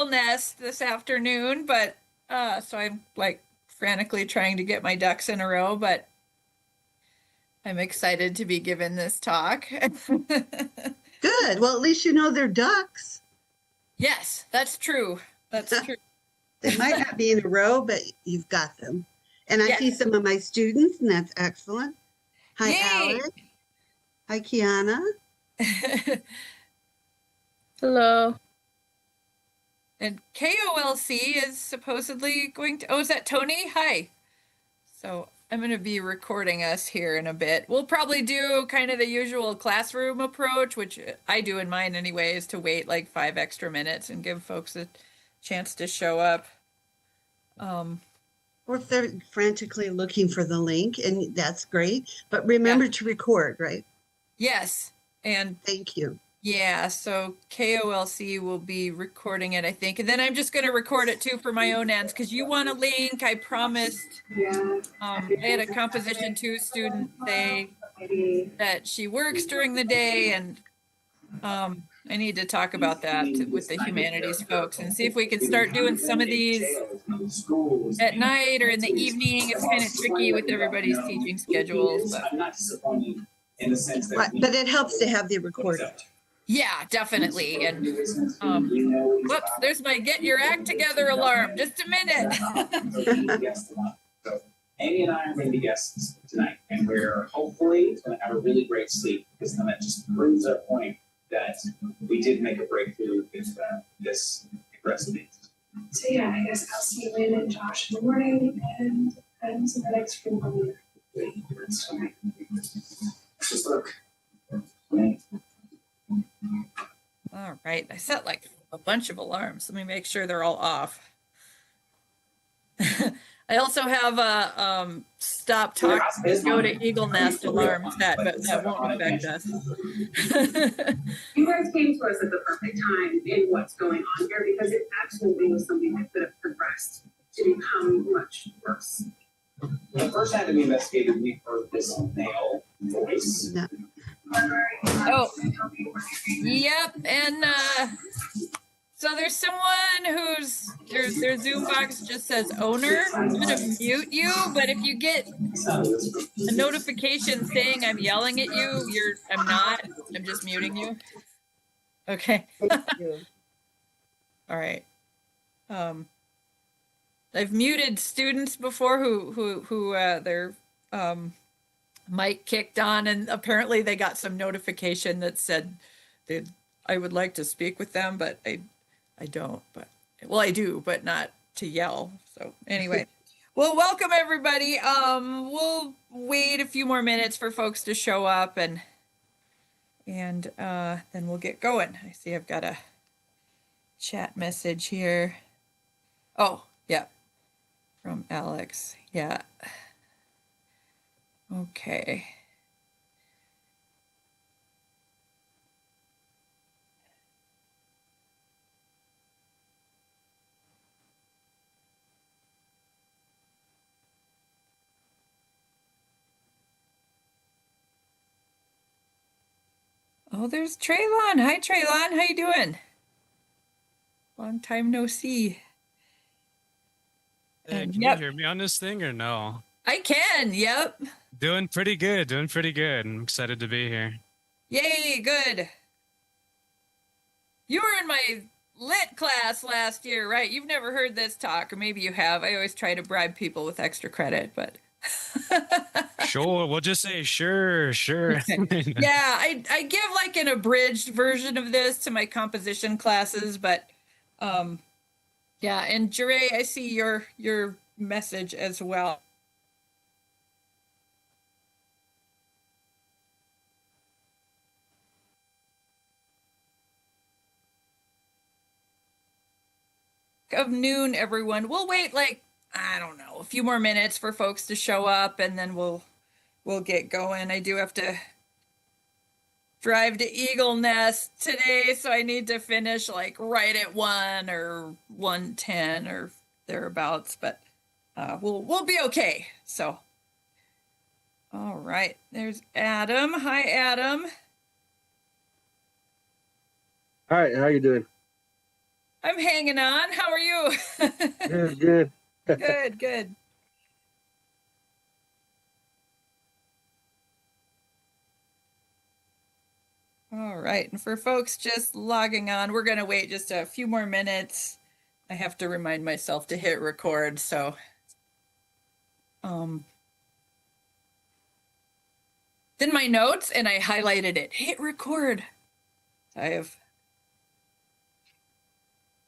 Eagle Nest this afternoon, but so I'm like frantically trying to get my ducks in a row, but I'm excited to be given this talk. Good. Well, at least you know they're ducks. Yes, that's true. That's true. They might not be in a row, but you've got them. And I Yes. see some of my students, and that's excellent. Hi, Yay. Alex. Hi, Kiana. Hello. And KOLC is supposedly going to, oh, is that Tony? Hi. So I'm going to be recording us here in a bit. We'll probably do kind of the usual classroom approach, which I do in mine anyway, is to wait like 5 extra minutes and give folks a chance to show up. Or if they're frantically looking for the link, and that's great. But remember to record, right? Yes. And thank you. Yeah, so KOLC will be recording it, I think. And then I'm just going to record it too for my own ends because you want a link. I promised. I had a Composition 2 student say that she works during the day, and I need to talk about that with the humanities folks and see if we can start doing some of these at night or in the evening. It's kind of tricky with everybody's teaching schedules. But it helps to have the recording. Yeah, definitely. And whoops, there's my get your act together alarm. Just a minute. Amy and I are going to be guests tonight, and we're hopefully going to have a really great sleep because then that just proves our point that we did make a breakthrough with this recipe. So yeah, I guess I'll see Lynn and Josh in the morning, and I'm some headaches from home. Just look. All right, I set like a bunch of alarms. Let me make sure they're all off. I also have a stop talk, go to Eagle Nest alarm set, but that won't affect us. You guys came to us at the perfect time in what's going on here because it absolutely was something that could have progressed to become much worse. When the first time we investigated, we heard this male voice. No. Oh, yep, and so there's someone whose their Zoom box just says owner. I'm gonna mute you, but if you get a notification saying I'm yelling at you, I'm not. I'm just muting you. Okay. Thank you. All right. I've muted students before who their mic kicked on, and apparently they got some notification that said I would like to speak with them, but I don't, but well, I do, but not to yell. So anyway, well, welcome everybody. We'll wait a few more minutes for folks to show up, and then we'll get going. I see I've got a chat message here. Oh, yeah, from Alex. Yeah. Okay. Oh, there's Traylon. Hi, Traylon. How you doing? Long time no see. Hey, can you hear me on this thing or no? I can. Yep. Doing pretty good. Doing pretty good. I'm excited to be here. Yay, good. You were in my lit class last year, right? You've never heard this talk, or maybe you have. I always try to bribe people with extra credit, but Sure, we'll just say sure. yeah, I give like an abridged version of this to my composition classes, but yeah, and Jure, I see your message as well. Of noon, everyone. We'll wait like, I don't know, a few more minutes for folks to show up, and then we'll get going. I do have to drive to Eagle Nest today, so I need to finish like right at 1 or 1:10 or thereabouts, but we'll be okay. So all right, there's Adam. Hi, Adam. Hi, how you doing? I'm hanging on. How are you? Good, good. Good, good. All right, and for folks just logging on, we're gonna wait just a few more minutes. I have to remind myself to hit record, so in my notes, and I highlighted it, hit record.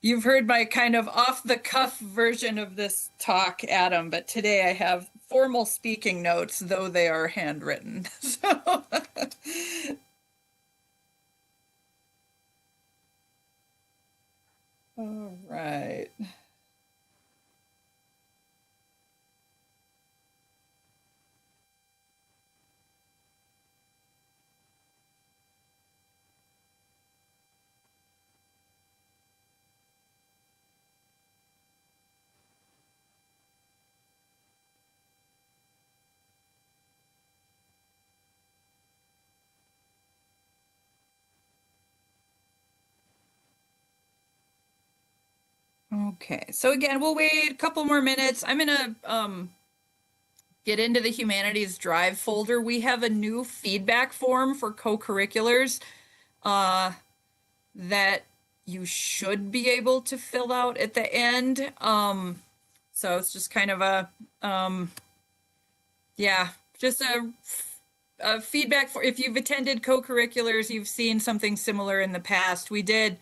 You've heard my kind of off the cuff version of this talk, Adam, but today I have formal speaking notes, though they are handwritten. So all right. Okay, so again, we'll wait a couple more minutes. I'm gonna get into the Humanities Drive folder. We have a new feedback form for co-curriculars that you should be able to fill out at the end. So it's just kind of a yeah, just a feedback for if you've attended co-curriculars, you've seen something similar in the past. We did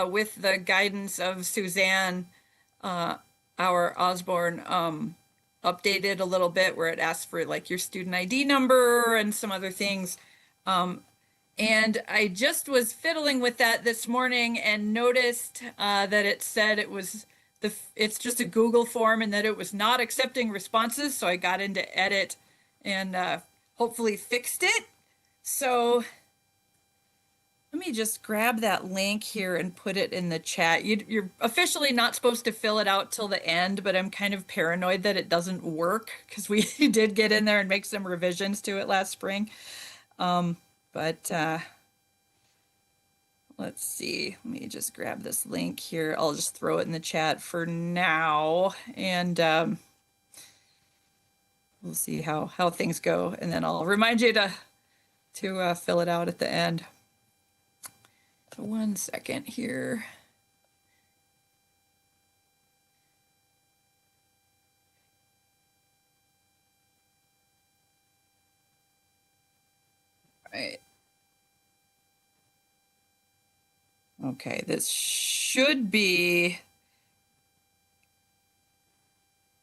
with the guidance of Suzanne, our Osborne, updated a little bit where it asks for like your student ID number and some other things. And I just was fiddling with that this morning and noticed that it said it was it's just a Google form and that it was not accepting responses. So I got into edit and hopefully fixed it. So let me just grab that link here and put it in the chat. You're officially not supposed to fill it out till the end, but I'm kind of paranoid that it doesn't work because we did get in there and make some revisions to it last spring. But let's see, let me just grab this link here. I'll just throw it in the chat for now, and we'll see how things go, and then I'll remind you to fill it out at the end. So 1 second here. All right. Okay, this should be,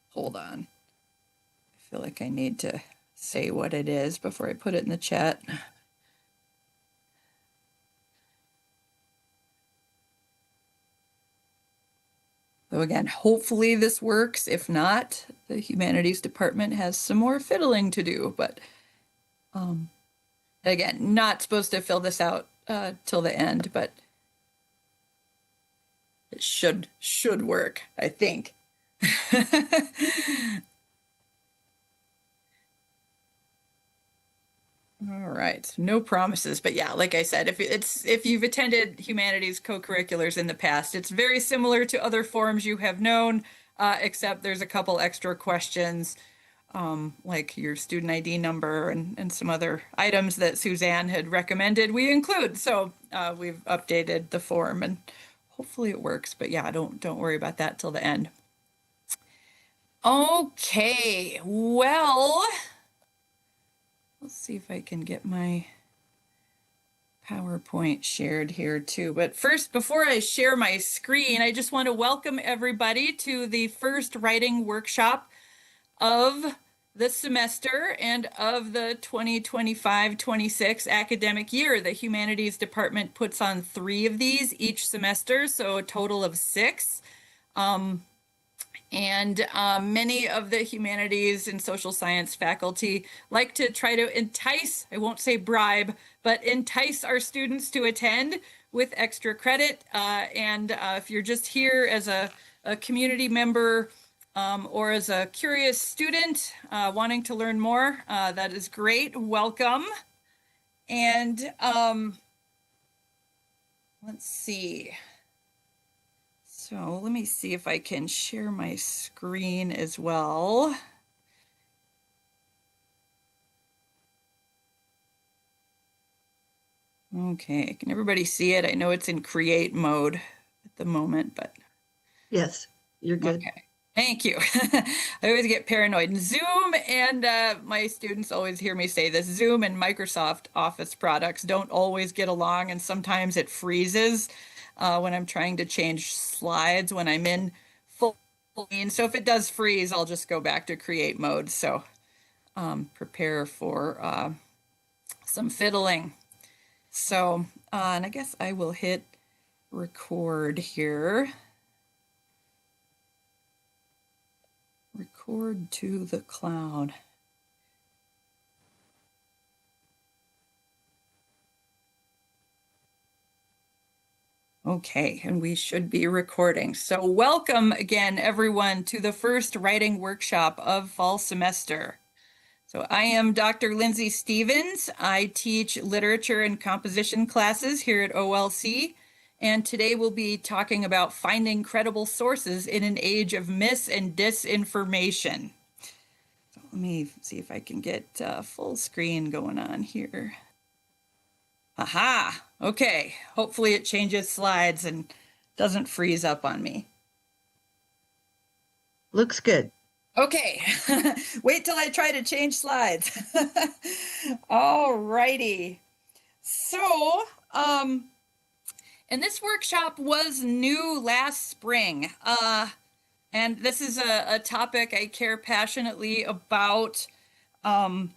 hold on. I feel like I need to say what it is before I put it in the chat. So again, hopefully this works. If not, the humanities department has some more fiddling to do, but again, not supposed to fill this out till the end, but it should work, I think. All right, no promises, but yeah, like I said, if you've attended humanities co-curriculars in the past, it's very similar to other forms you have known, except there's a couple extra questions, like your student ID number and some other items that Suzanne had recommended we include. So we've updated the form and hopefully it works, but yeah, don't worry about that till the end. Okay, well, let's see if I can get my PowerPoint shared here too. But first, before I share my screen, I just want to welcome everybody to the first writing workshop of the semester and of the 2025-26 academic year. The Humanities Department puts on 3 of these each semester, so a total of 6. And many of the humanities and social science faculty like to try to entice, I won't say bribe, but entice our students to attend with extra credit. And if you're just here as a community member or as a curious student wanting to learn more, that is great. Welcome. And let's see. So let me see if I can share my screen as well. Okay, can everybody see it? I know it's in create mode at the moment, but Yes, you're good. okay. Thank you. I always get paranoid. And Zoom and my students always hear me say this, Zoom and Microsoft Office products don't always get along, and sometimes it freezes when I'm trying to change slides when I'm in full screen. So if it does freeze, I'll just go back to create mode. So prepare for some fiddling. So, and I guess I will hit record here. Record to the cloud. Okay, and we should be recording. So welcome again, everyone, to the first writing workshop of fall semester. So I am Dr. Lindsay Stevens. I teach literature and composition classes here at OLC. And today we'll be talking about finding credible sources in an age of mis and disinformation. So let me see if I can get full screen going on here. Aha, okay. Hopefully it changes slides and doesn't freeze up on me. Looks good. Okay, wait till I try to change slides. All righty. So, and this workshop was new last spring. And this is a topic I care passionately about. And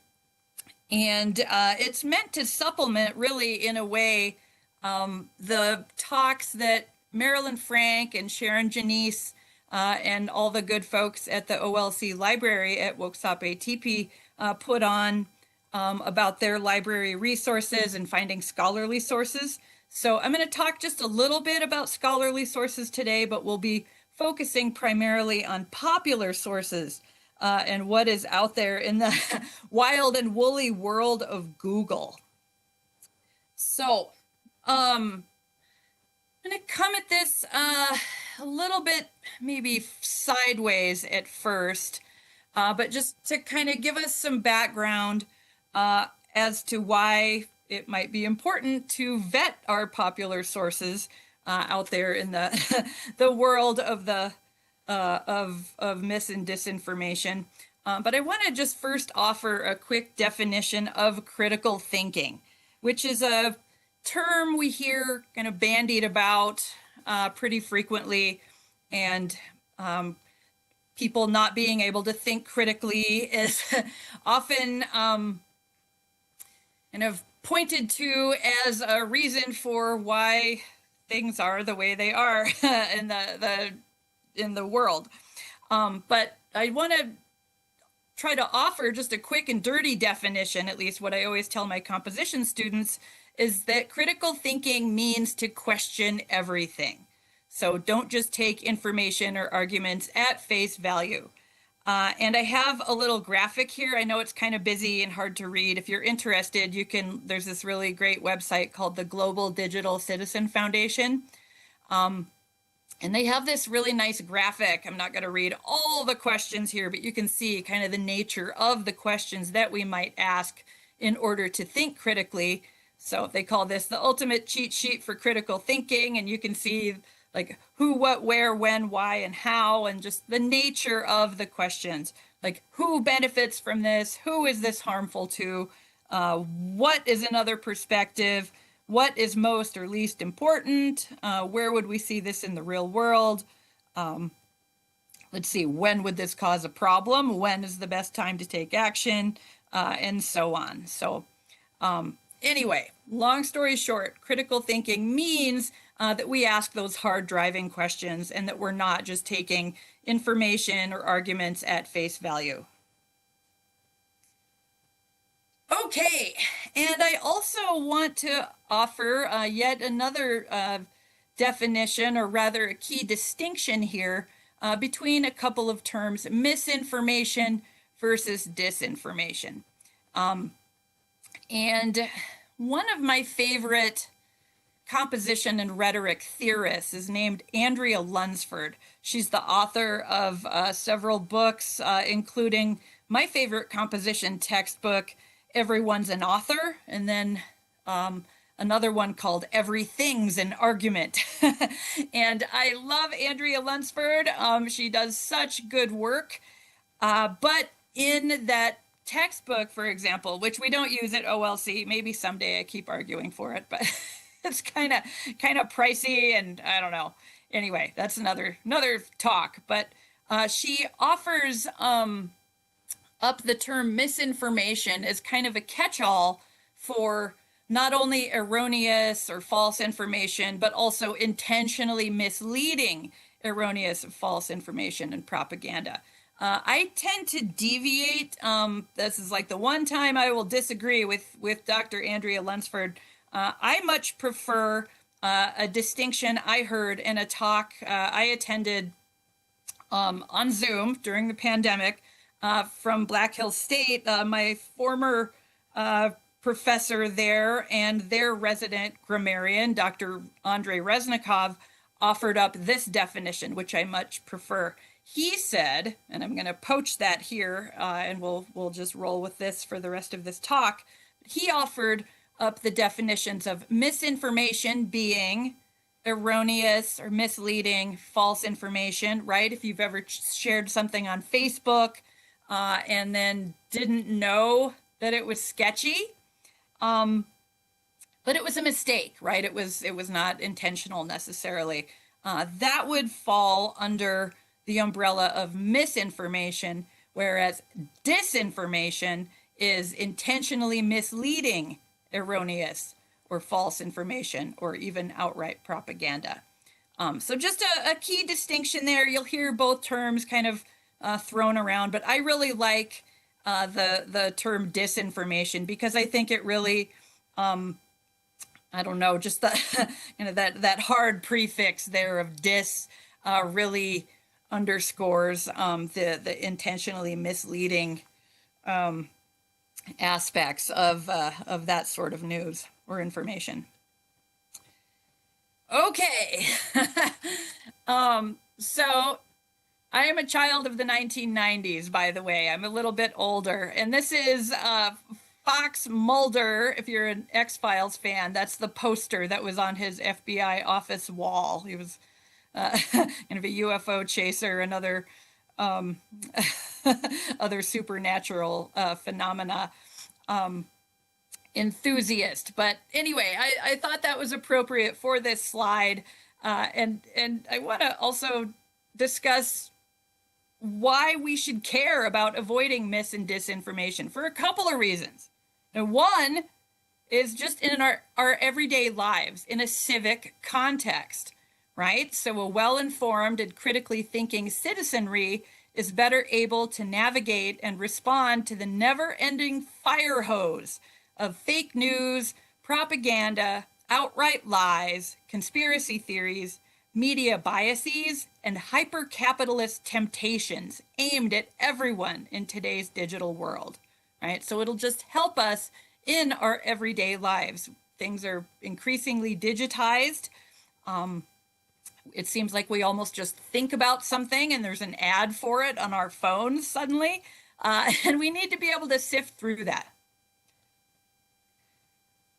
it's meant to supplement, really, in a way, the talks that Marilyn Frank and Sharon Janice and all the good folks at the OLC library at Woksap ATP put on about their library resources and finding scholarly sources. So I'm going to talk just a little bit about scholarly sources today, but we'll be focusing primarily on popular sources and what is out there in the wild and woolly world of Google. So I'm going to come at this a little bit maybe sideways at first, but just to kind of give us some background as to why it might be important to vet our popular sources out there in the the world of the of mis and disinformation. But I want to just first offer a quick definition of critical thinking, which is a term we hear kind of bandied about pretty frequently, and people not being able to think critically is often kind of pointed to as a reason for why things are the way they are in the world. But I want to try to offer just a quick and dirty definition, at least what I always tell my composition students, is that critical thinking means to question everything. So don't just take information or arguments at face value. And I have a little graphic here. I know it's kind of busy and hard to read. If you're interested, there's this really great website called the Global Digital Citizen Foundation. And they have this really nice graphic. I'm not going to read all the questions here, but you can see kind of the nature of the questions that we might ask in order to think critically. So they call this the ultimate cheat sheet for critical thinking. And you can see like who, what, where, when, why, and how, and just the nature of the questions. Like who benefits from this? Who is this harmful to? What is another perspective? What is most or least important? Where would we see this in the real world? Let's see, when would this cause a problem? When is the best time to take action? And so on. So anyway, long story short, critical thinking means that we ask those hard driving questions and that we're not just taking information or arguments at face value. Okay, and I also want to offer yet another definition, or rather a key distinction here between a couple of terms, misinformation versus disinformation. And one of my favorite composition and rhetoric theorist is named Andrea Lunsford. She's the author of several books, including my favorite composition textbook, Everyone's an Author, and then another one called Everything's an Argument. And I love Andrea Lunsford. She does such good work. But in that textbook, for example, which we don't use at OLC, maybe someday I keep arguing for it, but it's kind of pricey, and I don't know. Anyway, that's another talk. But she offers up the term misinformation as kind of a catch-all for not only erroneous or false information, but also intentionally misleading erroneous false information and propaganda. I tend to deviate. This is like the one time I will disagree with Dr. Andrea Lunsford. I much prefer a distinction I heard in a talk I attended on Zoom during the pandemic from Black Hills State. My former professor there and their resident grammarian, Dr. Andrei Reznikov, offered up this definition, which I much prefer. He said, and I'm going to poach that here, and we'll just roll with this for the rest of this talk. He offered up the definitions of misinformation being erroneous or misleading false information, right? If you've ever shared something on Facebook and then didn't know that it was sketchy, but it was a mistake, right? It was not intentional necessarily. That would fall under the umbrella of misinformation, whereas disinformation is intentionally misleading erroneous or false information, or even outright propaganda. So just a key distinction there. You'll hear both terms kind of thrown around, but I really like the term disinformation because I think it really, I don't know, just the that hard prefix there of dis really underscores the intentionally misleading aspects of that sort of news or information. Okay, so I am a child of the 1990s, by the way. I'm a little bit older, and this is Fox Mulder. If you're an X-Files fan, that's the poster that was on his FBI office wall. He was kind of a UFO chaser, another other supernatural phenomena enthusiast. But anyway, I thought that was appropriate for this slide, and I want to also discuss why we should care about avoiding mis and disinformation for a couple of reasons. And one is just in our everyday lives in a civic context, right? So a well-informed and critically thinking citizenry is better able to navigate and respond to the never-ending fire hose of fake news, propaganda, outright lies, conspiracy theories, media biases, and hyper-capitalist temptations aimed at everyone in today's digital world, right? So it'll just help us in our everyday lives. Things are increasingly digitized. It seems like we almost just think about something and there's an ad for it on our phones suddenly, and we need to be able to sift through that.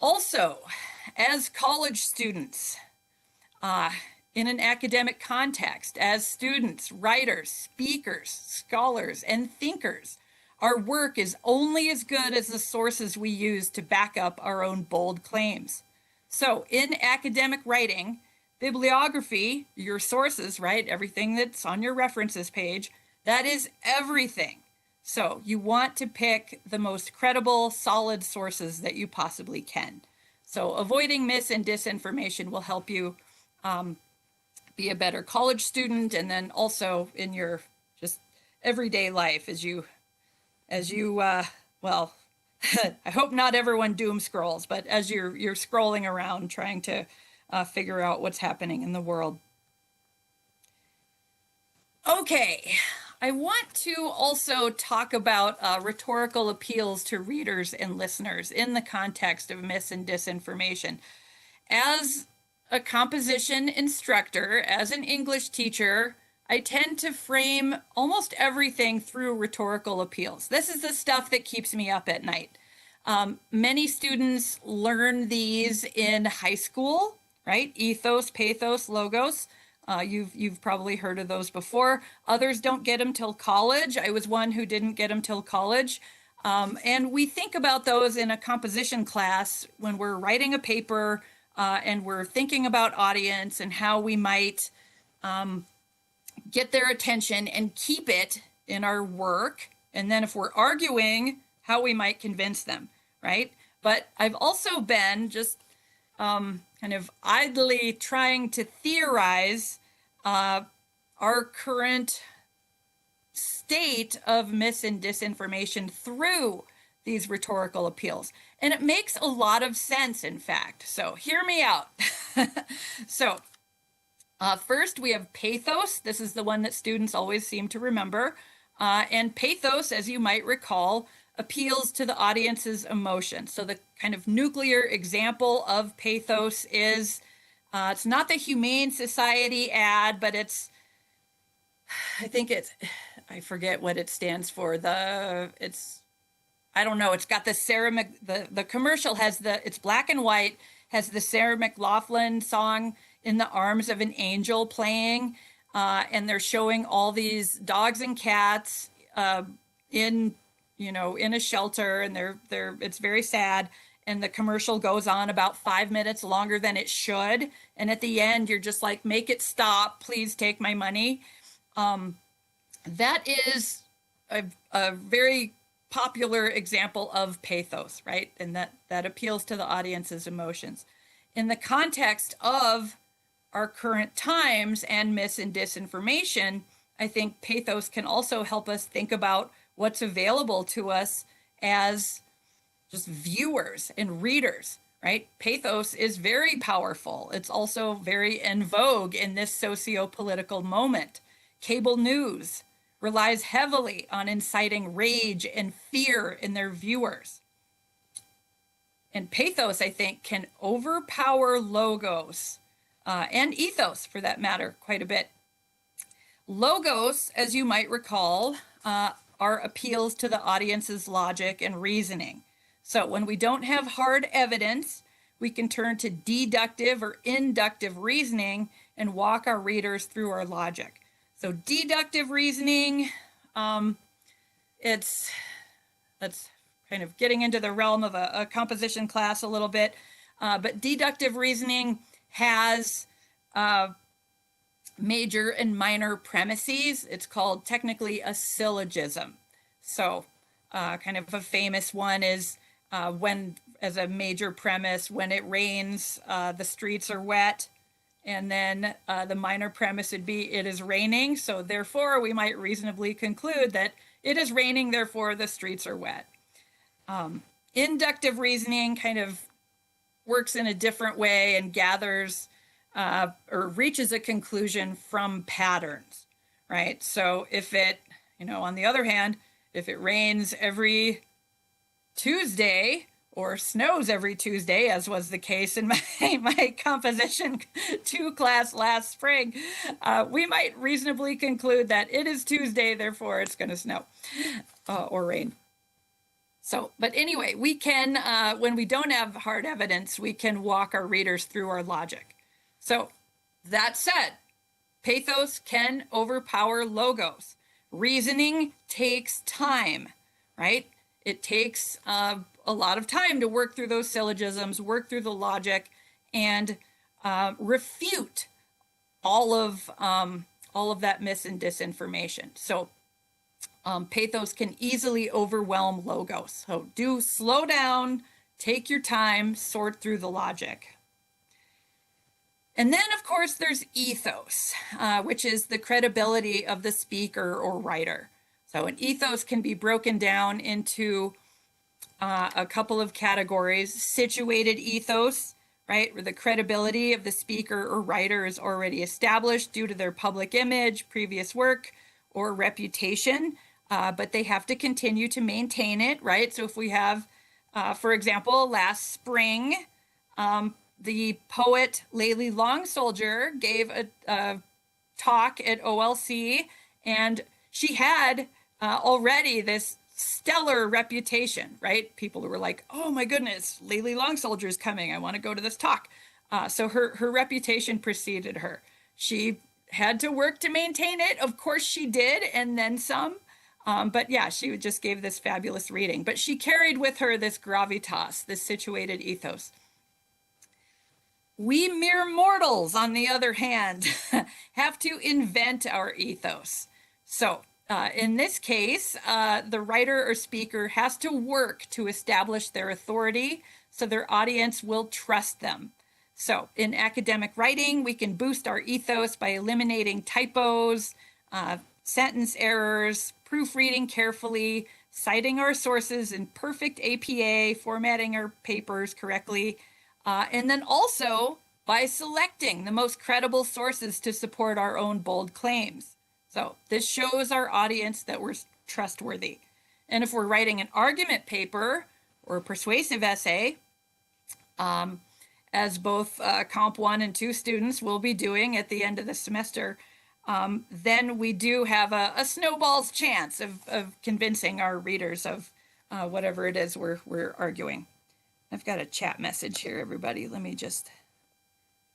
Also, as college students, in an academic context, as students, writers, speakers, scholars, and thinkers, our work is only as good as the sources we use to back up our own bold claims. So in academic writing, bibliography, your sources, right? Everything that's on your references page, that is everything. So you want to pick the most credible, solid sources that you possibly can. So avoiding mis and disinformation will help you be a better college student, and then also in your just everyday life as you well, I hope not everyone doom scrolls, but as you're scrolling around trying to figure out what's happening in the world. Okay, I want to also talk about rhetorical appeals to readers and listeners in the context of mis and disinformation. As a composition instructor, as an English teacher, I tend to frame almost everything through rhetorical appeals. This is the stuff that keeps me up at night. Many students learn these in high school, right? Ethos, pathos, logos. You've probably heard of those before. Others don't get them till college. I was one who didn't get them till college. And we think about those in a composition class when we're writing a paper and we're thinking about audience and how we might get their attention and keep it in our work. And then if we're arguing, how we might convince them, right? But I've also been just kind of idly trying to theorize our current state of mis and disinformation through these rhetorical appeals. And it makes a lot of sense, in fact. So hear me out. So first we have pathos. This is the one that students always seem to remember. And pathos, as you might recall, appeals to the audience's emotion. So the kind of nuclear example of pathos is, it's not the Humane Society ad, but it's, I forget what it stands for. I don't know, it's got the commercial has it's black and white, has the Sarah McLachlan song In the Arms of an Angel playing, and they're showing all these dogs and cats in a shelter, and it's very sad. And the commercial goes on about 5 minutes longer than it should. And at the end, you're just like, make it stop, please take my money. That is a very popular example of pathos, right? And that appeals to the audience's emotions. In the context of our current times and mis and disinformation, I think pathos can also help us think about what's available to us as just viewers and readers, right? Pathos is very powerful. It's also very in vogue in this socio-political moment. Cable news relies heavily on inciting rage and fear in their viewers. And pathos, I think, can overpower logos and ethos, for that matter, quite a bit. Logos, as you might recall, are appeals to the audience's logic and reasoning. So when we don't have hard evidence, we can turn to deductive or inductive reasoning and walk our readers through our logic. So deductive reasoning, that's kind of getting into the realm of a composition class a little bit, but deductive reasoning has major and minor premises. It's called technically a syllogism. So kind of a famous one is when, as a major premise, when it rains, the streets are wet. And then the minor premise would be, it is raining. So therefore, we might reasonably conclude that it is raining, therefore the streets are wet. Inductive reasoning kind of works in a different way and gathers or reaches a conclusion from patterns, right? So if it, on the other hand, if it rains every Tuesday or snows every Tuesday, as was the case in my composition 2 class last spring, we might reasonably conclude that it is Tuesday, therefore it's going to snow or rain. So, but anyway, we can, when we don't have hard evidence, we can walk our readers through our logic. So that said, pathos can overpower logos. Reasoning takes time, right? It takes a lot of time to work through those syllogisms, work through the logic, and refute all of that mis and disinformation. So pathos can easily overwhelm logos. So do slow down, take your time, sort through the logic. And then, of course, there's ethos, which is the credibility of the speaker or writer. So an ethos can be broken down into a couple of categories. Situated ethos, right, where the credibility of the speaker or writer is already established due to their public image, previous work, or reputation, but they have to continue to maintain it, right? So if we have, for example, last spring, the poet Layli Long Soldier gave a talk at OLC, and she had already this stellar reputation, right? People who were like, oh my goodness, Layli Long Soldier is coming. I want to go to this talk. So her reputation preceded her. She had to work to maintain it. Of course she did, and then some. But yeah, she just gave this fabulous reading. But she carried with her this gravitas, this situated ethos. We mere mortals, on the other hand, have to invent our ethos. So in this case, the writer or speaker has to work to establish their authority so their audience will trust them. So in academic writing, we can boost our ethos by eliminating typos, sentence errors, proofreading carefully, citing our sources in perfect APA, formatting our papers correctly, and then also by selecting the most credible sources to support our own bold claims. So this shows our audience that we're trustworthy. And if we're writing an argument paper or a persuasive essay, as both Comp 1 and 2 students will be doing at the end of the semester, then we do have a snowball's chance of convincing our readers of whatever it is we're arguing. I've got a chat message here, everybody. Let me just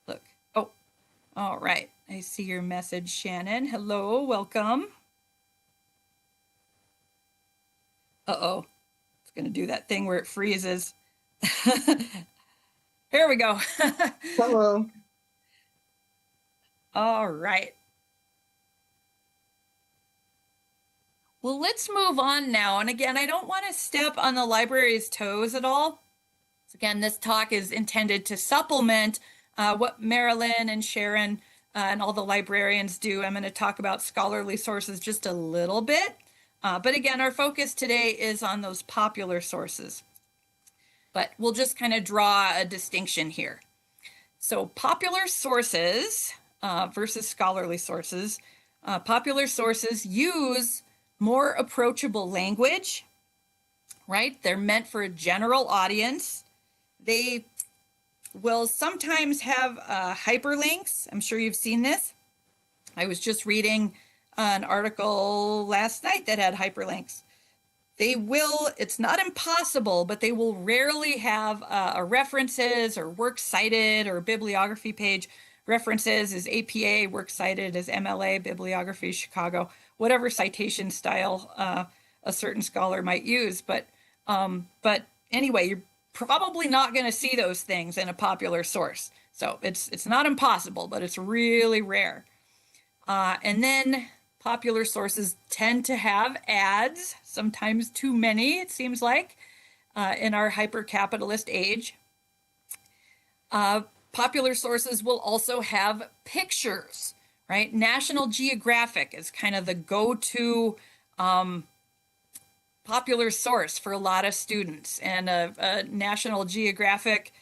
look. Oh, all right. I see your message, Shannon. Hello, welcome. Uh-oh, it's going to do that thing where it freezes. Here we go. Hello. All right. Well, let's move on now. And again, I don't want to step on the library's toes at all. So again, this talk is intended to supplement what Marilyn and Sharon and all the librarians do. I'm going to talk about scholarly sources just a little bit. But again, our focus today is on those popular sources. But we'll just kind of draw a distinction here. So popular sources versus scholarly sources. Popular sources use more approachable language, right? They're meant for a general audience. They will sometimes have hyperlinks. I'm sure you've seen this. I was just reading an article last night that had hyperlinks. They will, it's not impossible, but they will rarely have references or works cited or bibliography page. References is APA, works cited as MLA, bibliography, Chicago, whatever citation style a certain scholar might use. But anyway, you're probably not going to see those things in a popular source. So it's not impossible, but it's really rare. And then popular sources tend to have ads, sometimes too many, it seems like, in our hyper-capitalist age. Popular sources will also have pictures, right? National Geographic is kind of the go-to popular source for a lot of students. And a National Geographic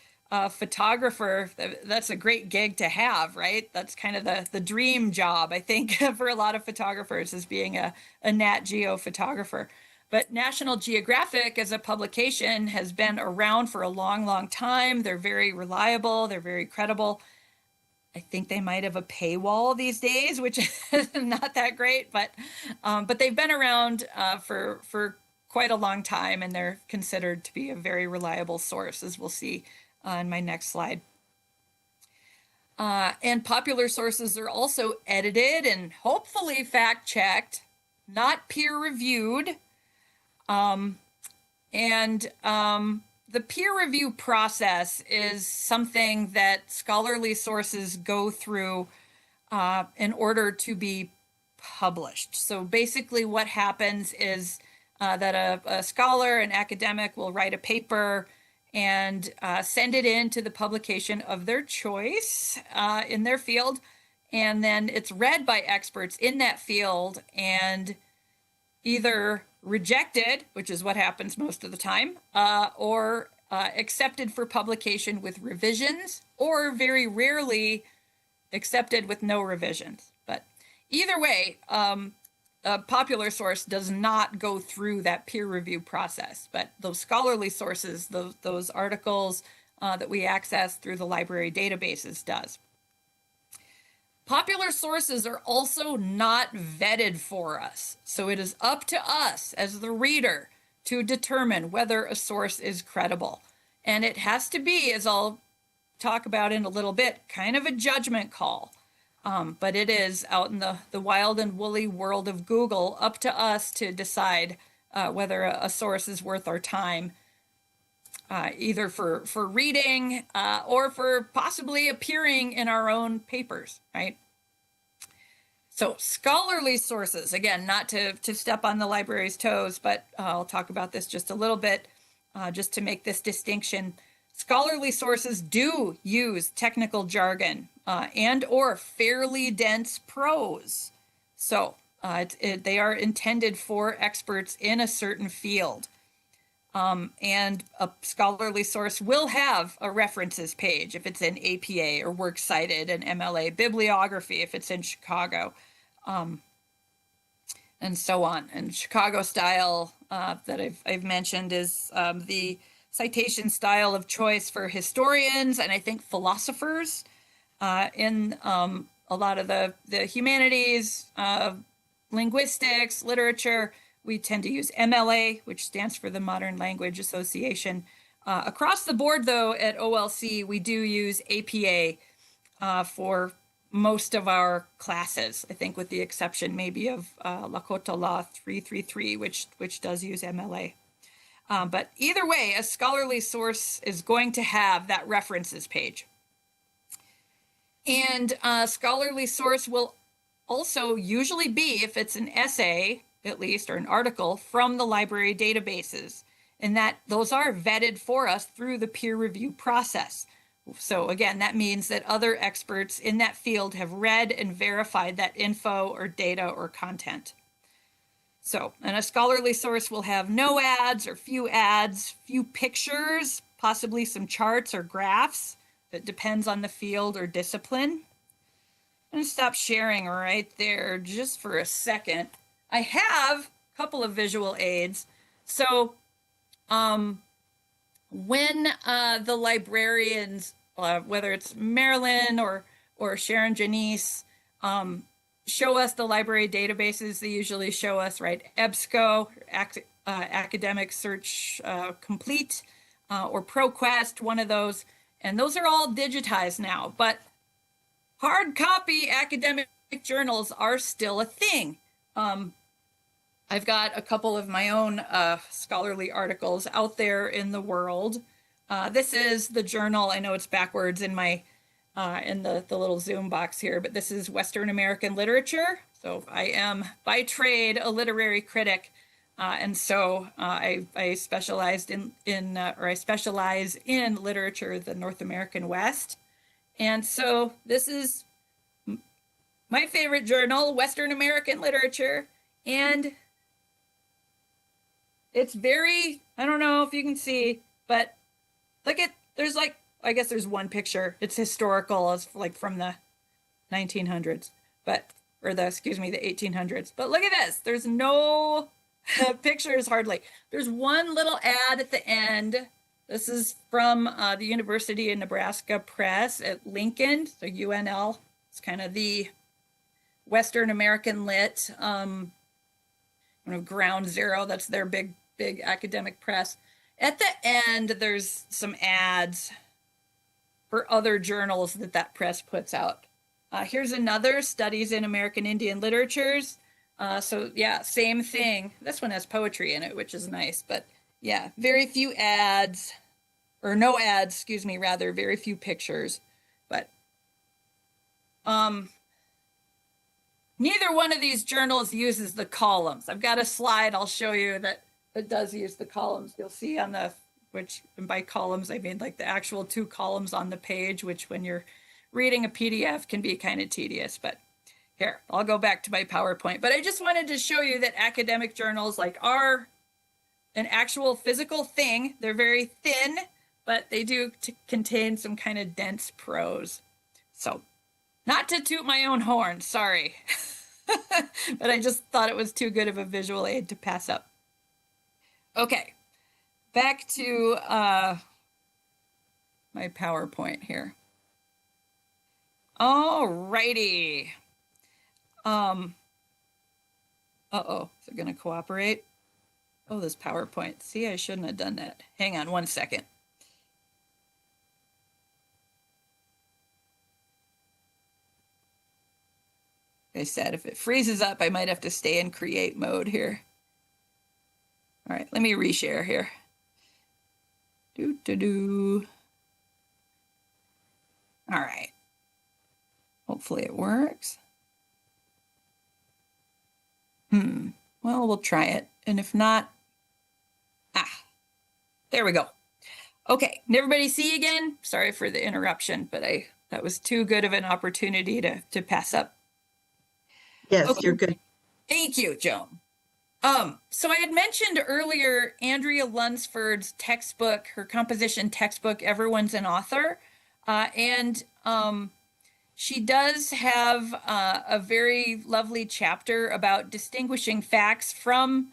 photographer, that's a great gig to have, right? That's kind of the dream job, I think, for a lot of photographers, is being a Nat Geo photographer. But National Geographic as a publication has been around for a long, long time. They're very reliable. They're very credible. I think they might have a paywall these days, which is not that great, but they've been around for quite a long time, and they're considered to be a very reliable source, as we'll see on my next slide. And popular sources are also edited and hopefully fact-checked, not peer-reviewed. The peer review process is something that scholarly sources go through in order to be published. So basically what happens is that a scholar, an academic, will write a paper and send it in to the publication of their choice in their field. And then it's read by experts in that field and either rejected, which is what happens most of the time, or accepted for publication with revisions, or very rarely accepted with no revisions. But either way, a popular source does not go through that peer review process. But those scholarly sources, those articles, that we access through the library databases does. Popular sources are also not vetted for us, so it is up to us as the reader to determine whether a source is credible. And it has to be, as I'll talk about in a little bit, kind of a judgment call. But it is out in the wild and woolly world of Google, up to us to decide whether a source is worth our time, either for reading or for possibly appearing in our own papers, right? So scholarly sources, again, not to step on the library's toes, but I'll talk about this just a little bit, just to make this distinction. Scholarly sources do use technical jargon and or fairly dense prose. So they are intended for experts in a certain field. And a scholarly source will have a references page if it's in APA or Works Cited, and MLA bibliography if it's in Chicago, and so on. And Chicago style that I've mentioned is the citation style of choice for historians and I think philosophers in a lot of the humanities, linguistics, literature. We tend to use MLA, which stands for the Modern Language Association. Across the board, though, at OLC, we do use APA for most of our classes, I think with the exception maybe of Lakota Law 333, which does use MLA. But either way, a scholarly source is going to have that references page. And a scholarly source will also usually be, if it's an essay, at least, or an article from the library databases, and that those are vetted for us through the peer review process. So again, that means that other experts in that field have read and verified that info or data or content. So, and a scholarly source will have no ads or few pictures, possibly some charts or graphs. That depends on the field or discipline. I'm gonna stop sharing right there just for a second. I have a couple of visual aids. So when the librarians, whether it's Marilyn or Sharon Janice, show us the library databases, they usually show us, right, EBSCO, Academic Search Complete, or ProQuest, one of those. And those are all digitized now, but hard copy academic journals are still a thing. I've got a couple of my own scholarly articles out there in the world. This is the journal. I know it's backwards in my in the little Zoom box here, but this is Western American Literature. So I am by trade a literary critic, and so I specialized I specialize in literature, the North American West, and so this is my favorite journal, Western American Literature, and it's very, I don't know if you can see, but look at, there's like, I guess there's one picture. It's historical, it's like from the 1900s, but, or the 1800s. But look at this, there's no pictures hardly. There's one little ad at the end. This is from the University of Nebraska Press at Lincoln, so UNL. It's kind of the Western American Lit, ground zero. That's their big academic press. At the end, there's some ads for other journals that press puts out. Here's another, Studies in American Indian Literatures. So yeah, same thing. This one has poetry in it, which is nice, but yeah, very few ads, or no ads, rather, very few pictures. But neither one of these journals uses the columns. I've got a slide I'll show you that does use the columns. You'll see on the, which, and by columns, I mean like the actual 2 columns on the page, which when you're reading a PDF can be kind of tedious, but here, I'll go back to my PowerPoint. But I just wanted to show you that academic journals are an actual physical thing. They're very thin, but they do contain some kind of dense prose. So, not to toot my own horn, sorry. But I just thought it was too good of a visual aid to pass up. Okay, back to my PowerPoint here. All righty. Uh-oh, is it going to cooperate? Oh, this PowerPoint. See, I shouldn't have done that. Hang on one second. Like I said, if it freezes up, I might have to stay in create mode here. All right, let me reshare here. Do. All right. Hopefully it works. Well, we'll try it. And if not, there we go. Okay, can everybody see again? Sorry for the interruption, but that was too good of an opportunity to pass up. Yes, Okay. you're good. Thank you, Joan. So I had mentioned earlier Andrea Lunsford's textbook, her composition textbook, Everyone's an Author. She does have a very lovely chapter about distinguishing facts from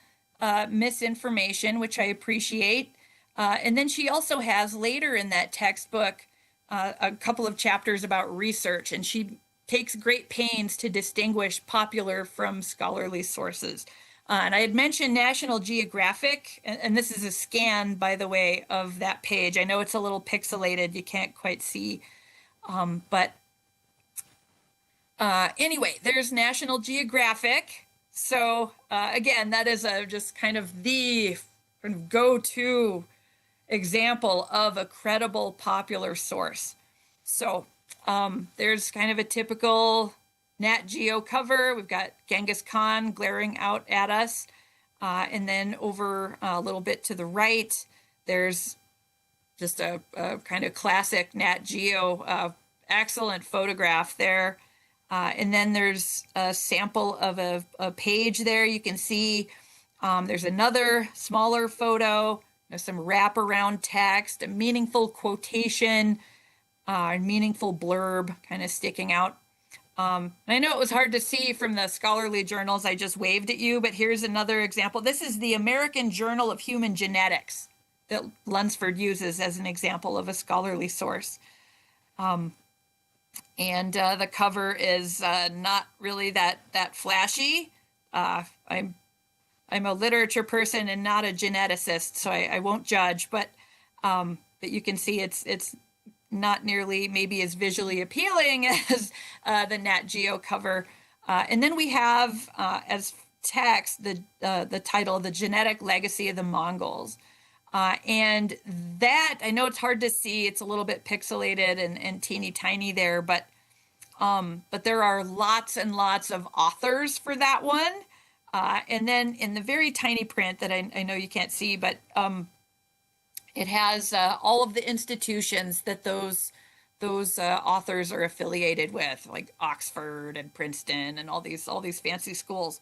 misinformation, which I appreciate. And then she also has later in that textbook a couple of chapters about research, and she takes great pains to distinguish popular from scholarly sources. And I had mentioned National Geographic, and this is a scan, by the way, of that page. I know it's a little pixelated, you can't quite see, but anyway, there's National Geographic. So again, that is just kind of the go-to example of a credible popular source. So there's kind of a typical Nat Geo cover. We've got Genghis Khan glaring out at us. And then over a little bit to the right, there's just a kind of classic Nat Geo, excellent photograph there. And then there's a sample of a page there. You can see there's another smaller photo. There's some wraparound text, a meaningful quotation, a meaningful blurb kind of sticking out. And I know it was hard to see from the scholarly journals I just waved at you, but here's another example. This is the American Journal of Human Genetics that Lunsford uses as an example of a scholarly source. And the cover is not really that flashy. I'm a literature person and not a geneticist, so I won't judge. But you can see it's not nearly maybe as visually appealing as the Nat Geo cover. And then we have as text the title, "The Genetic Legacy of the Mongols." And that, I know it's hard to see, it's a little bit pixelated and teeny tiny there, but there are lots and lots of authors for that one. And then in the very tiny print that I know you can't see, but it has all of the institutions that those authors are affiliated with, like Oxford and Princeton and all these fancy schools.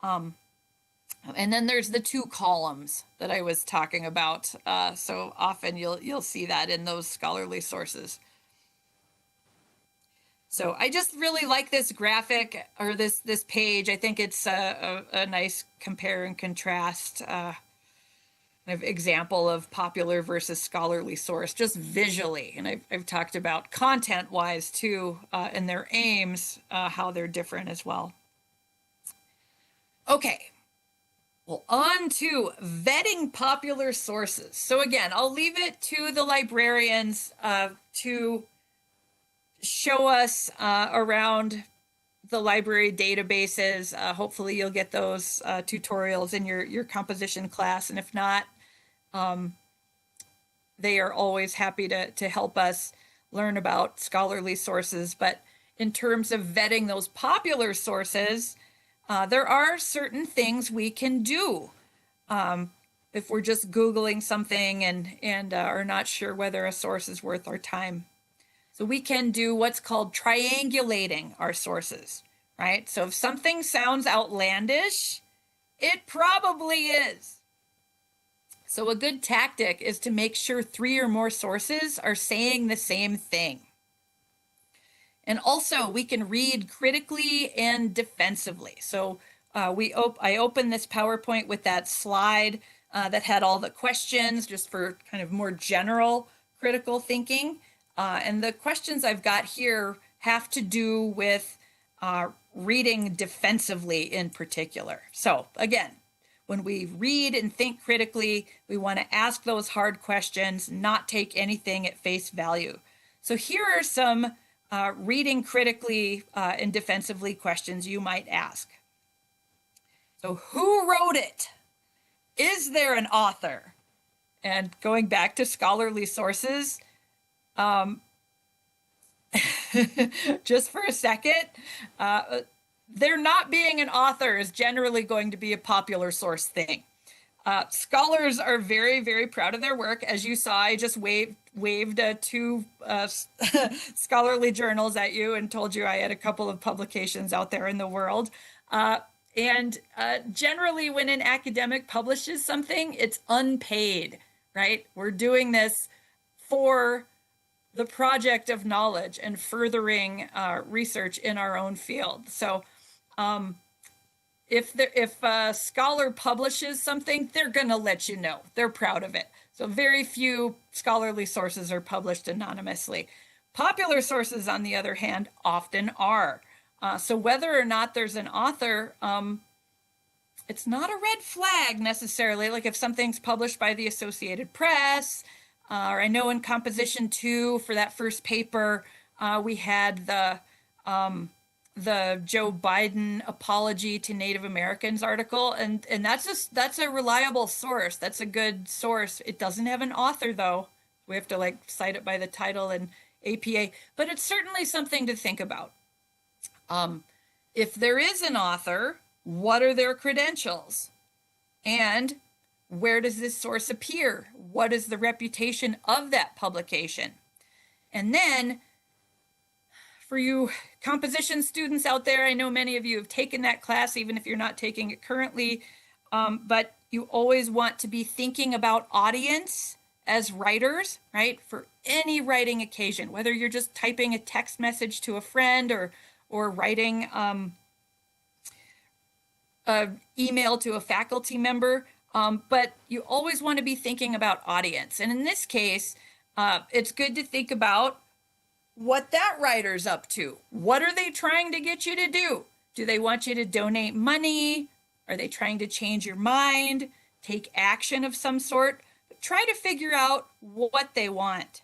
And then there's the two columns that I was talking about. So often you'll see that in those scholarly sources. So I just really like this graphic or this page. I think it's a nice compare and contrast kind of example of popular versus scholarly source, just visually. And I've talked about content-wise too, and their aims, how they're different as well. Okay. Well, on to vetting popular sources. So again, I'll leave it to the librarians to show us around the library databases. Hopefully you'll get those tutorials in your composition class. And if not, they are always happy to help us learn about scholarly sources. But in terms of vetting those popular sources, there are certain things we can do if we're just Googling something and are not sure whether a source is worth our time. So we can do what's called triangulating our sources, right? So if something sounds outlandish, it probably is. So a good tactic is to make sure 3 or more sources are saying the same thing. And also we can read critically and defensively. So I opened this PowerPoint with that slide that had all the questions just for kind of more general critical thinking. And the questions I've got here have to do with reading defensively in particular. So again, when we read and think critically, we want to ask those hard questions, not take anything at face value. So here are some reading critically and defensively questions you might ask. So who wrote it? Is there an author? And going back to scholarly sources, just for a second, there not being an author is generally going to be a popular source thing. Scholars are very, very proud of their work. As you saw, I just waved two scholarly journals at you and told you I had a couple of publications out there in the world. And generally, when an academic publishes something, it's unpaid, right? We're doing this for the project of knowledge and furthering research in our own field. So if a scholar publishes something, they're going to let you know. They're proud of it. So very few scholarly sources are published anonymously. Popular sources, on the other hand, often are. So whether or not there's an author, it's not a red flag necessarily. Like if something's published by the Associated Press, or I know in Composition 2 for that first paper, we had the Joe Biden apology to Native Americans article, and that's a reliable source. That's a good source. It doesn't have an author though. We have to like cite it by the title and APA, but it's certainly something to think about. If there is an author, what are their credentials? And where does this source appear? What is the reputation of that publication? And then for you composition students out there, I know many of you have taken that class, even if you're not taking it currently, but you always want to be thinking about audience as writers, right? For any writing occasion, whether you're just typing a text message to a friend or writing an email to a faculty member, but you always want to be thinking about audience. And in this case, it's good to think about what that writer's up to. What are they trying to get you to do? Do they want you to donate money? Are they trying to change your mind, take action of some sort? Try to figure out what they want.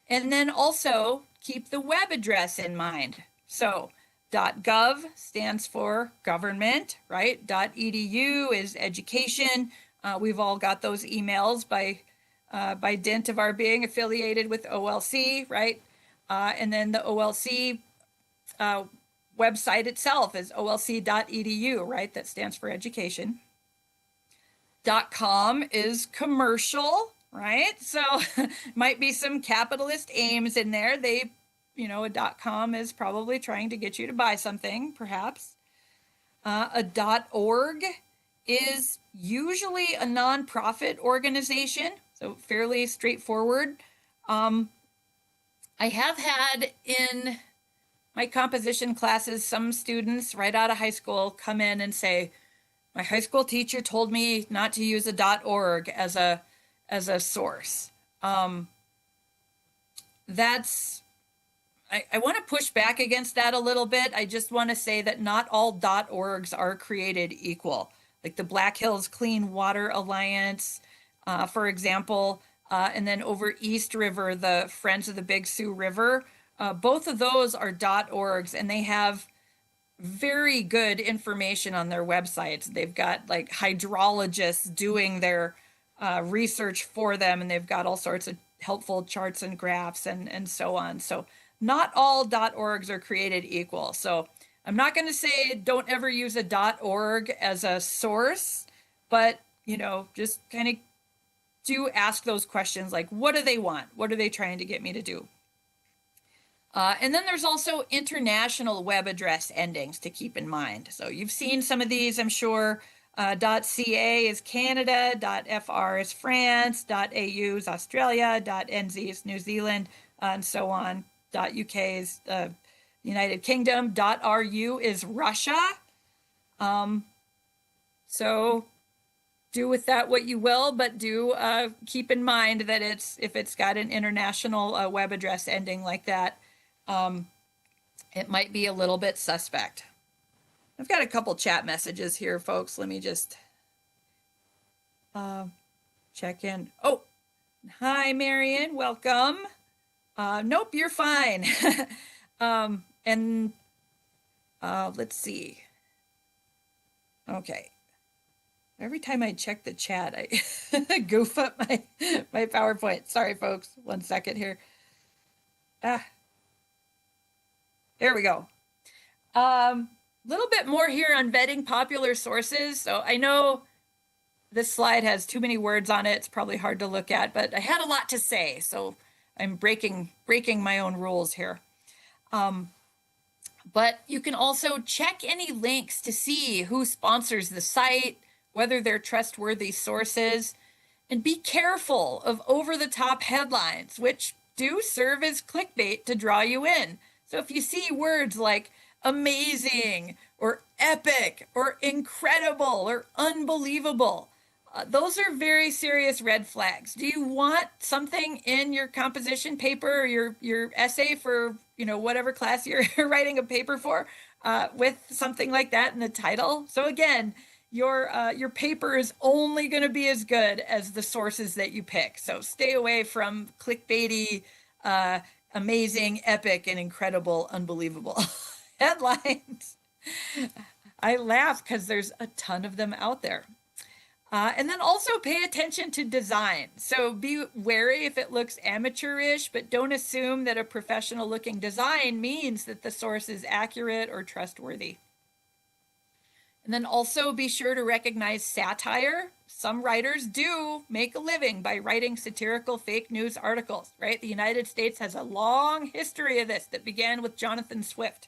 And then also keep the web address in mind. So .gov stands for government, right? .edu is education. We've all got those emails by dint of our being affiliated with OLC, right? And then the OLC website itself is olc.edu, right? That stands for education. .com is commercial, right? So might be some capitalist aims in there. They, you know, a .com is probably trying to get you to buy something, perhaps. A .org is usually a nonprofit organization, so fairly straightforward. I have had in my composition classes some students right out of high school come in and say, my high school teacher told me not to use a .org as a source. That's I want to push back against that a little bit. I just want to say that not all .orgs are created equal. Like the Black Hills Clean Water Alliance, for example, and then over East River, the Friends of the Big Sioux River. Both of those are .orgs, and they have very good information on their websites. They've got like hydrologists doing their research for them, and they've got all sorts of helpful charts and graphs and so on. So not all .orgs are created equal. So I'm not going to say don't ever use a .org as a source, but, you know, just kind of do ask those questions like, what do they want? What are they trying to get me to do? And then there's also international web address endings to keep in mind. So you've seen some of these, I'm sure. .ca is Canada, .fr is France, .au is Australia, .nz is New Zealand, and so on. .uk is the United Kingdom, .ru is Russia. So do with that what you will, but do keep in mind that if it's got an international web address ending like that, it might be a little bit suspect. I've got a couple chat messages here, folks. Let me just check in. Oh, hi, Marion. Welcome. Nope, you're fine. And let's see. Okay. Every time I check the chat, I goof up my PowerPoint. Sorry, folks. 1 second here. There we go. Little bit more here on vetting popular sources. So I know this slide has too many words on it. It's probably hard to look at, but I had a lot to say, so I'm breaking my own rules here. But you can also check any links to see who sponsors the site, whether they're trustworthy sources, and be careful of over-the-top headlines, which do serve as clickbait to draw you in. So if you see words like amazing or epic or incredible or unbelievable, those are very serious red flags. Do you want something in your composition paper or your essay for, whatever class you're writing a paper for, with something like that in the title? So again, your paper is only going to be as good as the sources that you pick. So stay away from clickbaity, amazing, epic, and incredible, unbelievable headlines. I laugh because there's a ton of them out there. And then also pay attention to design. So be wary if it looks amateurish, but don't assume that a professional looking design means that the source is accurate or trustworthy. And then also be sure to recognize satire. Some writers do make a living by writing satirical fake news articles, right? The United States has a long history of this that began with Jonathan Swift.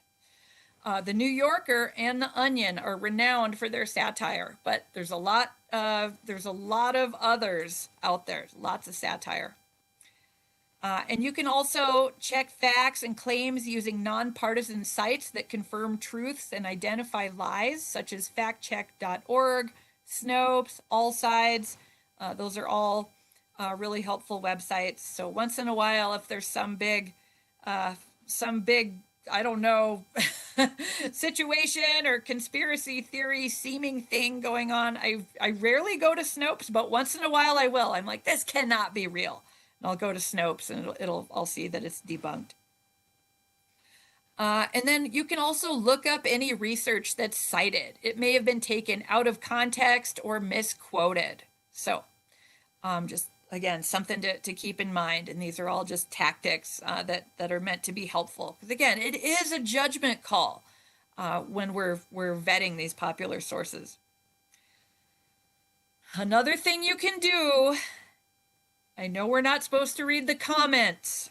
The New Yorker and The Onion are renowned for their satire, but there's a lot of others out there, lots of satire. And you can also check facts and claims using nonpartisan sites that confirm truths and identify lies, such as factcheck.org, Snopes, All Sides. Those are all really helpful websites. So once in a while, if there's some big, I don't know, situation or conspiracy theory seeming thing going on, I rarely go to Snopes, but once in a while I will. I'm like, this cannot be real. And I'll go to Snopes and I'll see that it's debunked. And then you can also look up any research that's cited. It may have been taken out of context or misquoted. So just, again, something to keep in mind. And these are all just tactics that are meant to be helpful. Because again, it is a judgment call when we're vetting these popular sources. Another thing you can do, I know we're not supposed to read the comments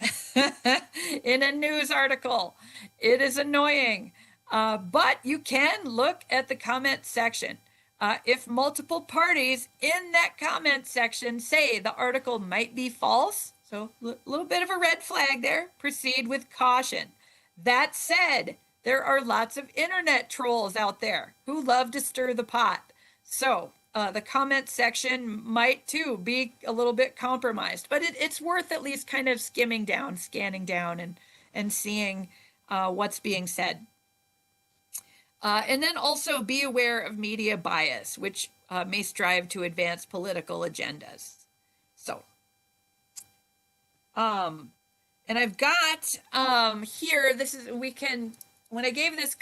in a news article. It is annoying, but you can look at the comment section. If multiple parties in that comment section say the article might be false, so a little bit of a red flag there, proceed with caution. That said, there are lots of internet trolls out there who love to stir the pot. So the comment section might too be a little bit compromised, but it's worth at least kind of skimming down, scanning down, and seeing what's being said. And then also be aware of media bias, which may strive to advance political agendas. So, and I've got here, when I gave this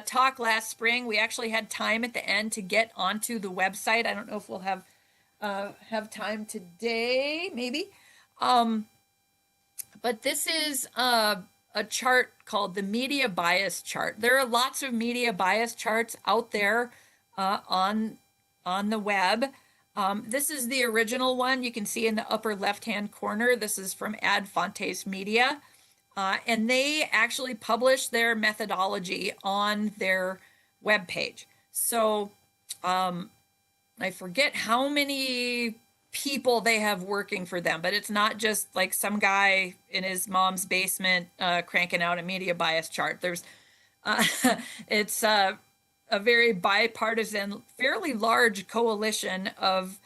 talk last spring, we actually had time at the end to get onto the website. I don't know if we'll have time today, maybe. But this is a chart called the media bias chart. There are lots of media bias charts out there on the web. This is the original one you can see in the upper left-hand corner. This is from Ad Fontes Media. And they actually publish their methodology on their webpage. So I forget how many people they have working for them, but it's not just like some guy in his mom's basement cranking out a media bias chart. There's it's a very bipartisan, fairly large coalition of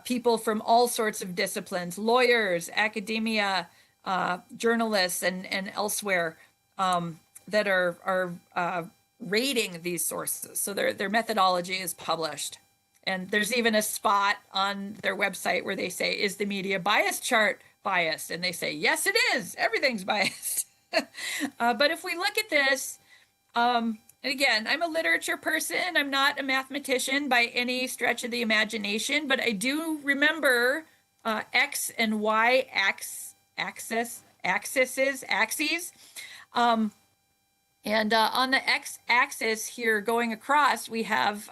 people from all sorts of disciplines, lawyers, academia, journalists, and elsewhere, that are rating these sources. So their methodology is published. And there's even a spot on their website where they say, is the media bias chart biased? And they say, yes, it is. Everything's biased. But if we look at this, and again, I'm a literature person. I'm not a mathematician by any stretch of the imagination, but I do remember X and Y axes. And on the x-axis here going across, we have,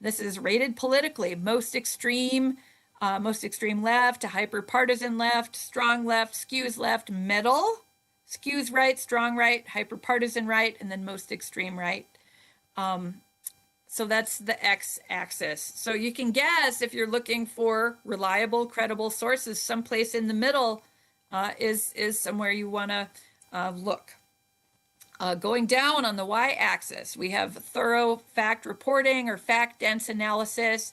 this is rated politically, most extreme left to hyper-partisan left, strong left, skews left, middle, skews right, strong right, hyper-partisan right, and then most extreme right. So that's the x-axis. So you can guess if you're looking for reliable, credible sources, someplace in the middle is somewhere you want to look. Going down on the y-axis, we have thorough fact reporting or fact-dense analysis,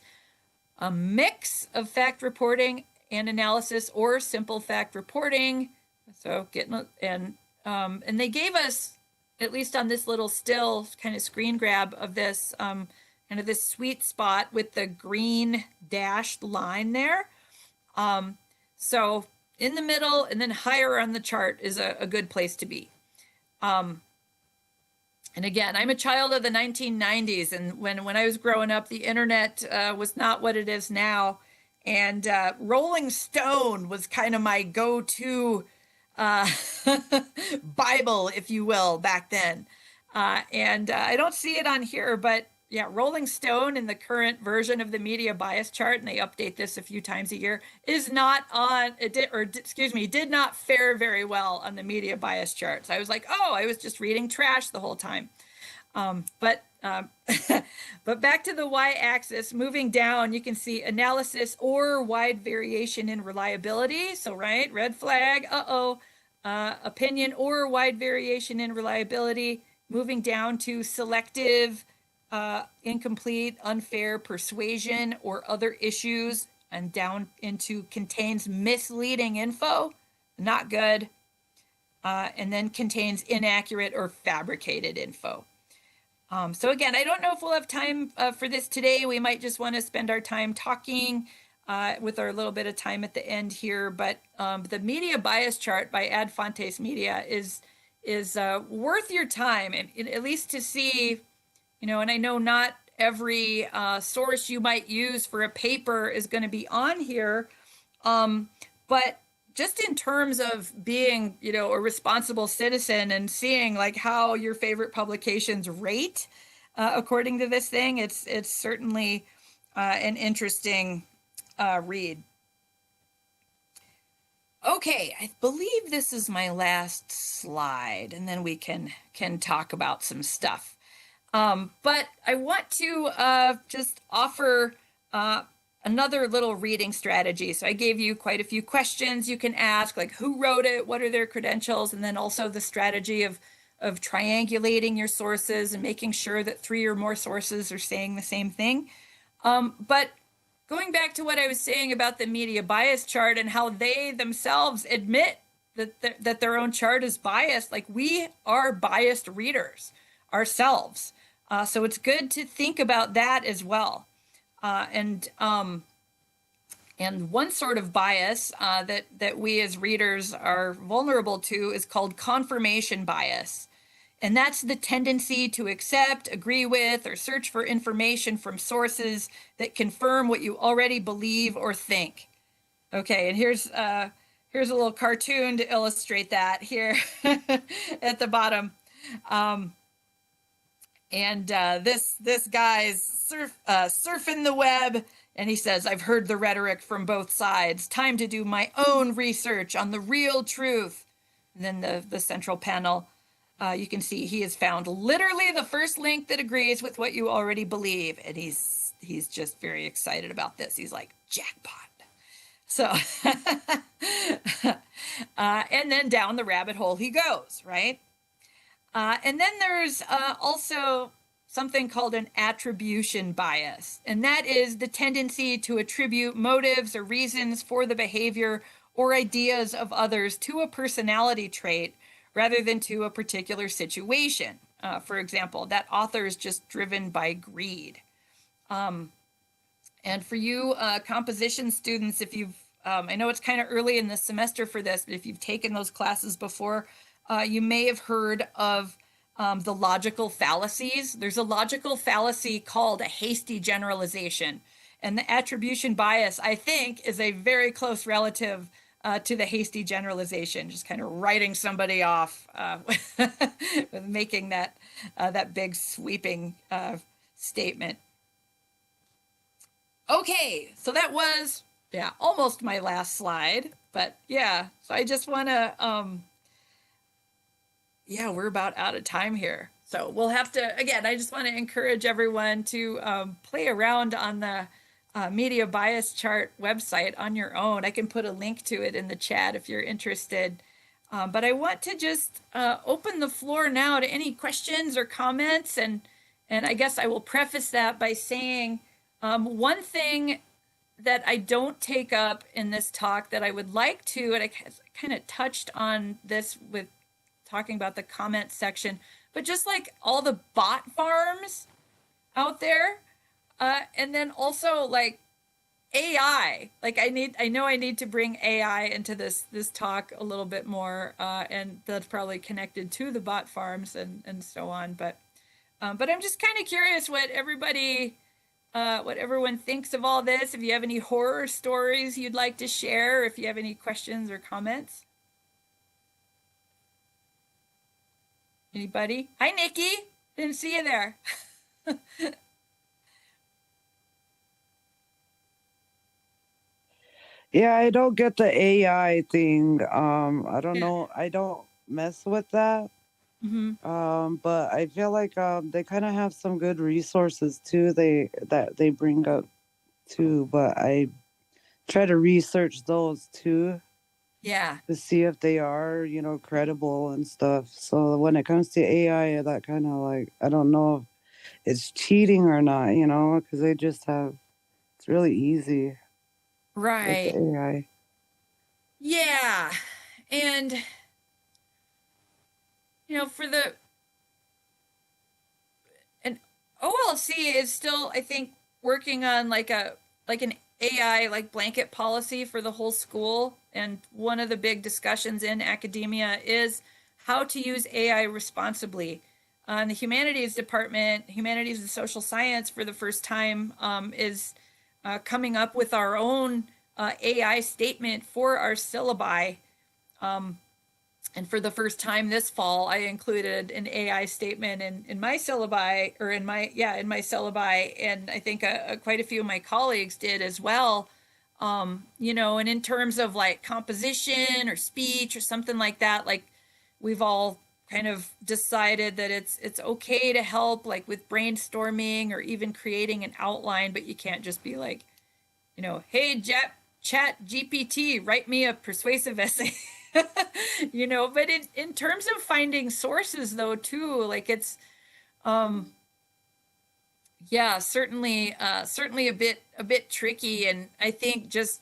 a mix of fact reporting and analysis, or simple fact reporting. So and they gave us, at least on this little still kind of screen grab of this, kind of this sweet spot with the green dashed line there. So in the middle and then higher on the chart is a good place to be. And again, I'm a child of the 1990s, and when I was growing up, the internet was not what it is now. And Rolling Stone was kind of my go-to Bible, if you will, back then. And I don't see it on here, but yeah, Rolling Stone in the current version of the media bias chart, and they update this a few times a year, is not on, did not fare very well on the media bias charts. I was like, oh, I was just reading trash the whole time. But back to the y-axis, moving down, you can see analysis or wide variation in reliability. So, right, red flag, opinion or wide variation in reliability. Moving down to selective, incomplete, unfair, persuasion, or other issues, and down into contains misleading info, not good, and then contains inaccurate or fabricated info. So again, I don't know if we'll have time for this today. We might just want to spend our time talking with our little bit of time at the end here, but the media bias chart by Ad Fontes Media is worth your time, and at least to see, you know, and I know not every source you might use for a paper is going to be on here, but just in terms of being, you know, a responsible citizen and seeing like how your favorite publications rate according to this thing, it's certainly an interesting read. Okay, I believe this is my last slide, and then we can talk about some stuff. But I want to just offer another little reading strategy. So I gave you quite a few questions you can ask, like who wrote it, what are their credentials, and then also the strategy of triangulating your sources and making sure that 3 or more sources are saying the same thing. But going back to what I was saying about the media bias chart and how they themselves admit that their own chart is biased, like we are biased readers ourselves. So it's good to think about that as well. And one sort of bias that we as readers are vulnerable to is called confirmation bias. And that's the tendency to accept, agree with, or search for information from sources that confirm what you already believe or think. Okay, and here's a little cartoon to illustrate that here at the bottom. This guy's surfing the web, and he says, I've heard the rhetoric from both sides. Time to do my own research on the real truth. And then the central panel, you can see he has found literally the first link that agrees with what you already believe. And he's just very excited about this. He's like, jackpot. So, and then down the rabbit hole he goes, right? And then there's also something called an attribution bias. And that is the tendency to attribute motives or reasons for the behavior or ideas of others to a personality trait rather than to a particular situation. For example, that author is just driven by greed. And for you composition students, if you've, I know it's kind of early in the semester for this, but if you've taken those classes before, you may have heard of the logical fallacies. There's a logical fallacy called a hasty generalization. And the attribution bias, I think, is a very close relative to the hasty generalization, just kind of writing somebody off with making that big sweeping statement. Okay, so that was, yeah, almost my last slide, but yeah, so I just want to, yeah, we're about out of time here. So we'll have to, again, I just want to encourage everyone to play around on the media bias chart website on your own. I can put a link to it in the chat if you're interested. But I want to just open the floor now to any questions or comments. And I guess I will preface that by saying one thing that I don't take up in this talk that I would like to, and I kind of touched on this with talking about the comment section, but just like all the bot farms out there, and then also like AI, like I know I need to bring AI into this talk a little bit more, and that's probably connected to the bot farms and so on. But I'm just kind of curious what everyone thinks of all this. If you have any horror stories you'd like to share, if you have any questions or comments. Anybody? Hi, Nikki. Didn't see you there. Yeah, I don't get the AI thing. I don't know. I don't mess with that. But I feel like they kind of have some good resources too. That they bring up too. But I try to research those too. Yeah. To see if they are, credible and stuff. So when it comes to AI, that kind of like, I don't know if it's cheating or not, because they just have, it's really easy. Right. With the AI. Yeah. And, and OLC is still, I think, working on like an AI like blanket policy for the whole school. And one of the big discussions in academia is how to use AI responsibly. In the humanities department, humanities and social science for the first time is coming up with our own AI statement for our syllabi. And for the first time this fall, I included an AI statement in my syllabi, or in my syllabi, and I think quite a few of my colleagues did as well. And in terms of like composition or speech or something like that, like we've all kind of decided that it's okay to help like with brainstorming or even creating an outline, but you can't just be like, hey, chat GPT, write me a persuasive essay. But in terms of finding sources though too, like it's certainly a bit tricky. And I think just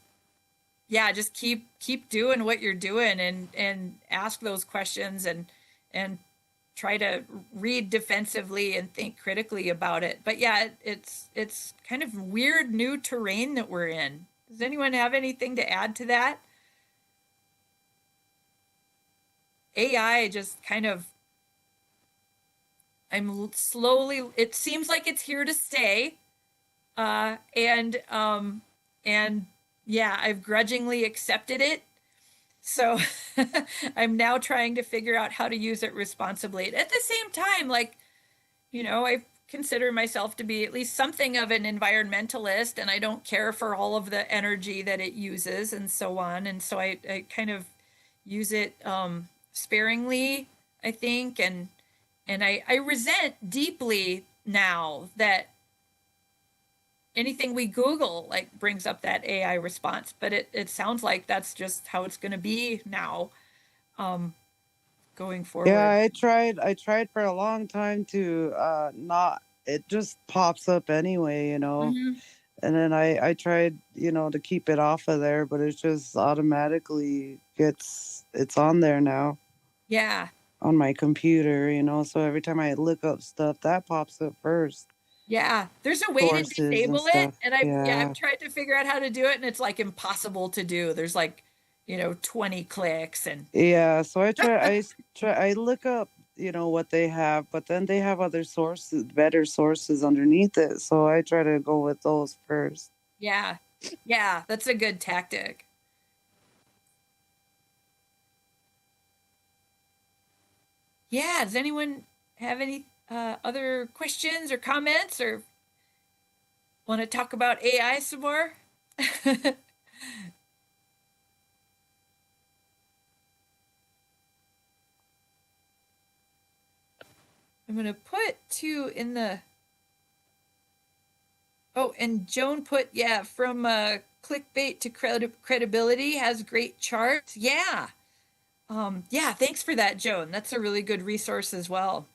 keep doing what you're doing and ask those questions and try to read defensively and think critically about it. But yeah, it's kind of weird new terrain that we're in. Does anyone have anything to add to that? AI just kind of, it seems like it's here to stay. And yeah, I've grudgingly accepted it. So I'm now trying to figure out how to use it responsibly. At the same time, like, I consider myself to be at least something of an environmentalist, and I don't care for all of the energy that it uses and so on. And so I kind of use it sparingly, I think, and I resent deeply now that anything we Google like brings up that AI response, but it sounds like that's just how it's going to be now, going forward. Yeah, I tried for a long time to not it just pops up anyway, you know. Mhm. And then I tried, you know, to keep it off of there, but it just automatically it's on there now Yeah. on my computer, you know. So every time I look up stuff, that pops up first. Yeah. There's a way to Sources and disable it. stuff. And I've Yeah. tried to figure out how to do it, and it's like impossible to do. There's like, 20 clicks and Yeah, so I look up, you know, what they have, but then they have other sources, better sources underneath it. So I try to go with those first. yeah. Yeah, that's a good tactic. Yeah, does anyone have any other questions or comments or want to talk about AI some more? I'm going to put two in the. Oh, and Joan put, yeah, from clickbait to credibility has great charts. Yeah. Yeah, thanks for that, Joan. That's a really good resource as well.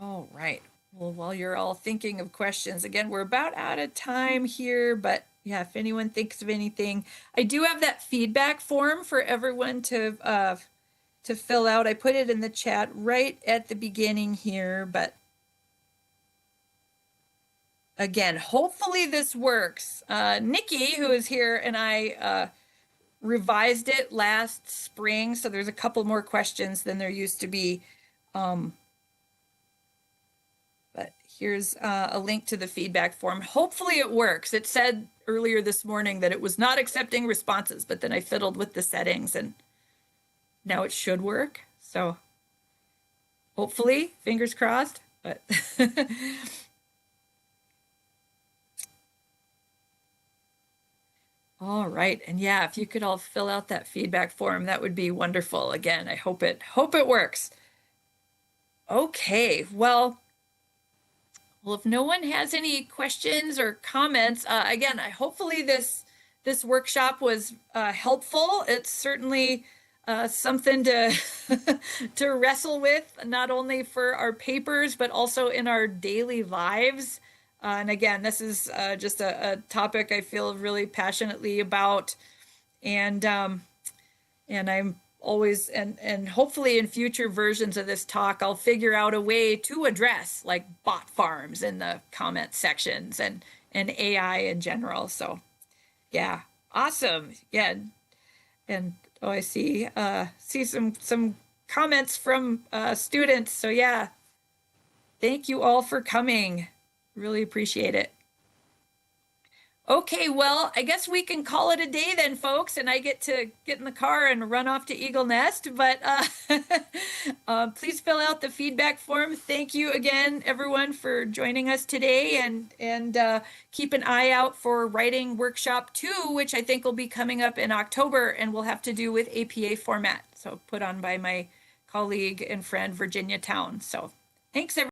All right. Well, while you're all thinking of questions, again, we're about out of time here, but yeah, if anyone thinks of anything, I do have that feedback form for everyone to fill out. I put it in the chat right at the beginning here, but again, hopefully this works. Nikki, who is here, and I revised it last spring, so there's a couple more questions than there used to be. But here's a link to the feedback form. Hopefully it works. It said earlier this morning that it was not accepting responses, but then I fiddled with the settings and now it should work. So hopefully, fingers crossed, but all right. And yeah, if you could all fill out that feedback form, that would be wonderful. Again, I hope it works. Okay, well, if no one has any questions or comments, again, hopefully this workshop was helpful. It's certainly something to to wrestle with, not only for our papers but also in our daily lives. And again, this is just a topic I feel really passionately about, and I'm always and hopefully in future versions of this talk I'll figure out a way to address like bot farms in the comment sections and AI in general. So yeah, awesome. Yeah, and oh, I see some comments from students. So yeah, thank you all for coming. Really appreciate it. Okay, well, I guess we can call it a day then, folks, and I get to get in the car and run off to Eagle Nest. But please fill out the feedback form. Thank you again, everyone, for joining us today, and keep an eye out for writing workshop 2, which I think will be coming up in October, and will have to do with APA format. So put on by my colleague and friend Virginia Town. So thanks, everyone.